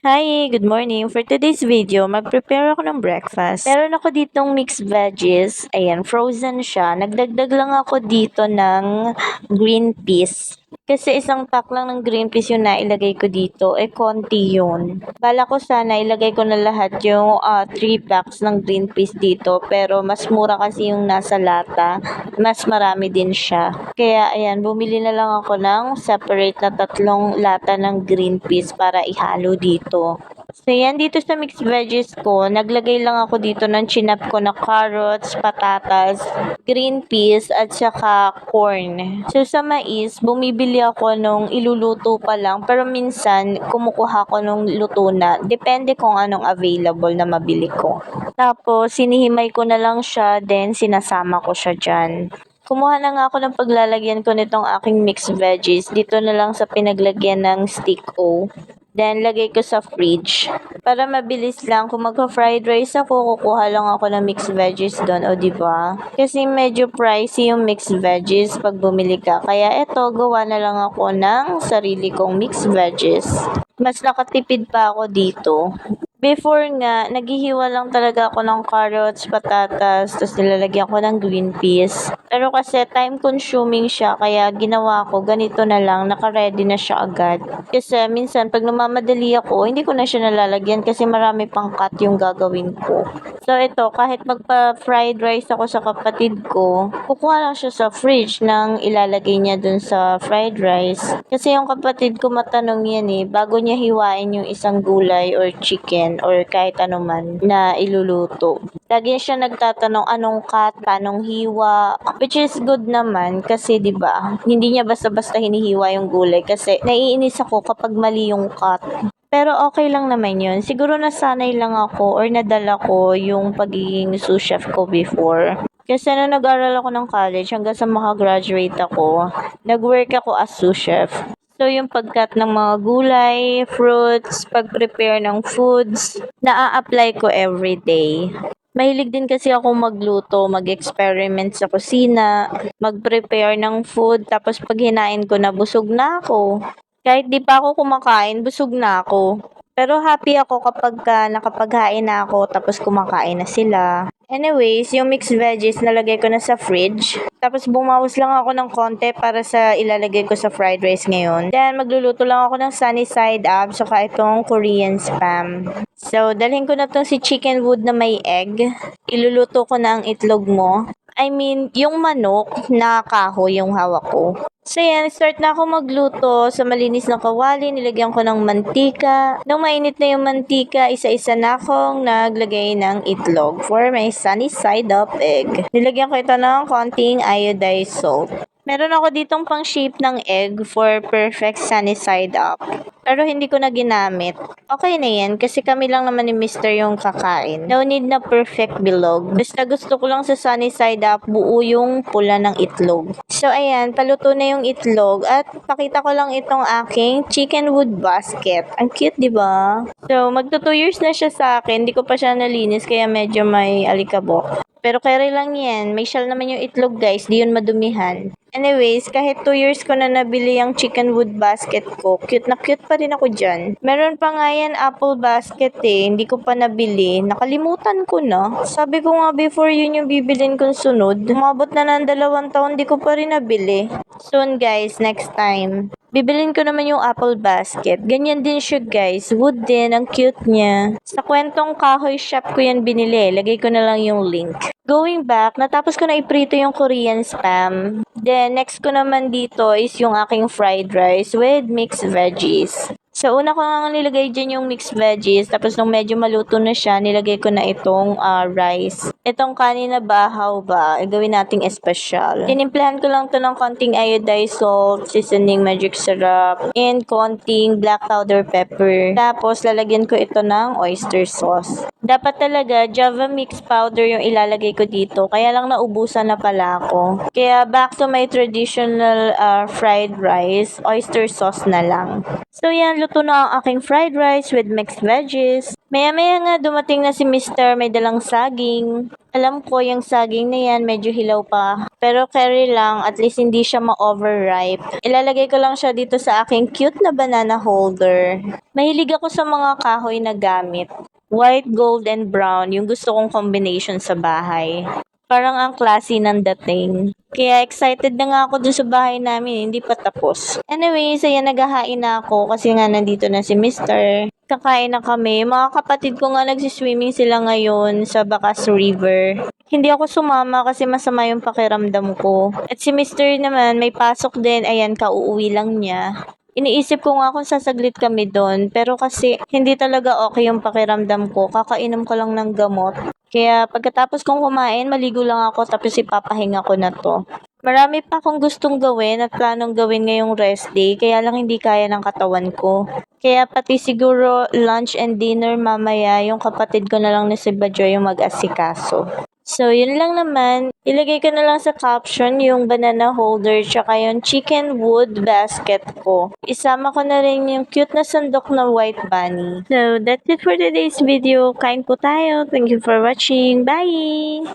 Hi, good morning. For today's video, mag-prepare ako ng breakfast. Meron ako ditong mixed veggies. Ayan, frozen siya. Nagdagdag lang ako dito ng green peas. Kasi isang pack lang ng green peas yung nailagay ko dito. Konti yun. Bala ko sana ilagay ko na lahat yung 3 packs ng green peas dito. Pero mas mura kasi yung nasa lata. Mas marami din siya. Kaya ayan, bumili na lang ako ng separate na 3 lata ng green peas para ihalo dito. So yan, dito sa mixed veggies ko, naglagay lang ako dito ng chinap ko na carrots, patatas, green peas, at saka corn. So sa mais, bumibili ako nung iluluto pa lang, pero minsan kumukuha ko nung luto na. Depende kung anong available na mabili ko. Tapos sinihimay ko na lang siya, then sinasama ko siya dyan. Kumuha na nga ako ng paglalagyan ko nitong aking mixed veggies. Dito na lang sa pinaglagyan ng stick O. Then, lagay ko sa fridge. Para mabilis lang, kung magpa-fried rice ako, kukuha lang ako ng mixed veggies doon. O, diba? Kasi medyo pricey yung mixed veggies pag bumili ka. Kaya eto, gawa na lang ako ng sarili kong mixed veggies. Mas nakatipid pa ako dito. Before nga, naghihiwa lang talaga ako ng carrots, patatas, tapos nilalagyan ko ng green peas. Pero kasi time consuming siya, kaya ginawa ko, ganito na lang, naka-ready na siya agad. Kasi minsan, pag namamadali ako, hindi ko na siya nalalagyan kasi marami pang cut yung gagawin ko. So ito, kahit magpa-fried rice ako sa kapatid ko, kukuha lang siya sa fridge nang ilalagay niya dun sa fried rice. Kasi yung kapatid ko matanong yan bago niya hiwain yung isang gulay or chicken or kahit anuman na iluluto. Lagi siya nagtatanong anong cut, paanong hiwa, which is good naman kasi 'di ba? Hindi niya basta-basta hinihiwa yung gulay kasi naiinis ako kapag mali yung cut. Pero okay lang naman yun. Siguro nasanay lang ako or nadala ko yung pagiging sous chef ko before. Kasi nung nag-aral ako ng college hanggang sa makagraduate ako, nag-work ako as sous chef. So, yung pagkat ng mga gulay, fruits, pag-prepare ng foods, naa-apply ko everyday. Mahilig din kasi ako magluto, mag-experiment sa kusina, mag-prepare ng food, tapos pag hinain ko na busog na ako. Kahit di pa ako kumakain, busog na ako. Pero happy ako kapag nakapaghain na ako tapos kumakain na sila. Anyways, yung mixed veggies nalagay ko na sa fridge. Tapos bumawas lang ako ng konti para sa ilalagay ko sa fried rice ngayon. Then magluluto lang ako ng sunny side up saka itong Korean spam. So, dalhin ko na tong si chicken wood na may egg. Iluluto ko na ang itlog mo. I mean, yung manok na kahoy yung hawak ko. So yan, start na ako magluto sa malinis na kawali. Nilagyan ko ng mantika. Nung mainit na yung mantika, isa-isa na akong naglagay ng itlog for my sunny side up egg. Nilagyan ko ito ng konting iodized salt. Meron ako ditong pang shape ng egg for perfect sunny side up. Pero hindi ko na ginamit. Okay na yan kasi kami lang naman ni Mr. yung kakain. No need na perfect bilog. Basta gusto ko lang sa sunny side up, buo yung pula ng itlog. So ayan, paluto na yung itlog at pakita ko lang itong aking chicken wood basket. Ang cute, di ba? So magto 2 years na siya sa akin. Hindi ko pa siya nalinis kaya medyo may alikabok. Pero carry lang yan. May shell naman yung itlog guys. Di yun madumihan. Anyways, kahit 2 years ko na nabili yung chicken wood basket ko, cute na cute pa rin ako dyan. Meron pa nga yan apple basket hindi ko pa nabili. Nakalimutan ko na. Sabi ko nga before yun yung bibilin kong sunod. Umabot na ng 2 taon, di ko pa rin nabili. Soon guys, next time. Bibilin ko naman yung apple basket. Ganyan din siya guys. Wood din. Ang cute niya. Sa kwentong kahoy shop ko yan binili. Lagay ko na lang yung link. Going back, natapos ko na iprito yung Korean spam. Then, next ko naman dito is yung aking fried rice with mixed veggies. So, una ko nga nilagay dyan yung mixed veggies. Tapos, nung medyo maluto na siya, nilagay ko na itong rice. Itong kanin na bahaw ba, gawin nating espesyal. Tinimplahan ko lang to ng konting iodized salt, seasoning magic syrup, and konting black powder pepper. Tapos, lalagyan ko ito ng oyster sauce. Dapat talaga, Java mix powder yung ilalagay ko dito. Kaya lang naubusan na pala ako. Kaya, back to my traditional fried rice, oyster sauce na lang. So yan, luto na ang aking fried rice with mixed veggies. Maya-maya nga dumating na si Mister may dalang saging. Alam ko yung saging na yan medyo hilaw pa. Pero carry lang, at least hindi siya ma-overripe. Ilalagay ko lang siya dito sa aking cute na banana holder. Mahilig ako sa mga kahoy na gamit. White, gold, and brown, yung gusto kong combination sa bahay. Parang ang classy ng dating. Kaya excited na nga ako dun sa bahay namin, hindi pa tapos. Anyways, ayan, naghahain na ako kasi nga nandito na si Mister. Kakain na kami. Mga kapatid ko nga nagsiswimming sila ngayon sa Bacas River. Hindi ako sumama kasi masama yung pakiramdam ko. At si Mister naman, may pasok din. Ayan, kauuwi lang niya. Iniisip ko nga kung sasaglit kami doon, pero kasi hindi talaga okay yung pakiramdam ko. Kakainom ko lang ng gamot. Kaya pagkatapos kong kumain, maligo lang ako tapos ipapahinga ko na to. Marami pa akong gustong gawin at planong gawin ngayong rest day, kaya lang hindi kaya ng katawan ko. Kaya pati siguro lunch and dinner mamaya, yung kapatid ko na lang na si Bajoy yung mag-asikaso. So, yun lang naman. Ilagay ko na lang sa caption yung banana holder tsaka yung chicken wood basket ko. Isama ko na rin yung cute na sandok na white bunny. So, that's it for today's video. Kain po tayo. Thank you for watching. Bye!